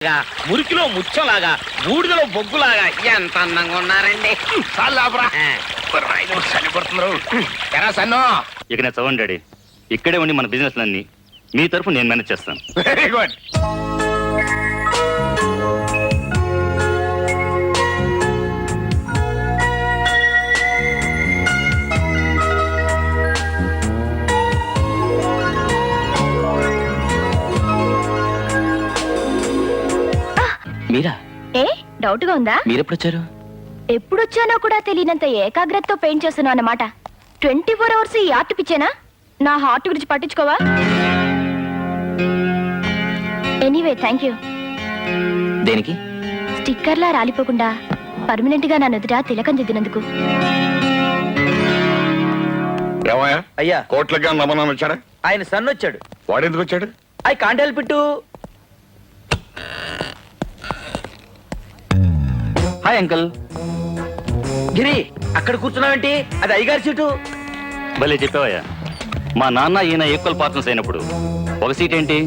మురికిలో ముచ్చలాగా బూడిదలో బొగ్గులాగా ఎంత అందంగా ఉన్నారండి. ఎరా సన్నో, ఇక నేను చదవండి డాడీ. ఇక్కడే ఉండి మన బిజినెస్ అన్ని మీ తరఫు నేను మేనేజ్ చేస్తాను. Very good. మీరా? ఏ డౌట్ గా ఉందా? మీరెప్పుడొచ్చారు? ఎప్పుడొచ్చానో కూడా తెలియనంత ఏకాగ్రతతో పెయింట్ చేస్తున్నావు అన్నమాట. 24 hours ఈ ఆర్ట్ పిచ్చేనా? నా హార్ట్ గురించి పట్టించుకోవా? Anyway thank you. దేనికి? స్టిక్కర్లా రాలిపోకుండా పర్మనెంట్ గా నా నుదుట తిలకం దిద్దినందుకు. ఏమయ్యా అయ్యా, కోట్లగా నమ్మనం వచ్చాడా? ఆయన సన్ వచ్చాడు. వాడు ఎందుకు వచ్చాడు? I can't help it. Hi uncle. గిరి, అక్కడ కూర్చున్నావేంటి? అది అయ్యగారి సీటు. భలే చెప్పావయ్యా. మా నాన్న ఈయన ఈక్వల్ పార్ట్నర్స్ అయినప్పుడు ఒక సీట్ ఏంటి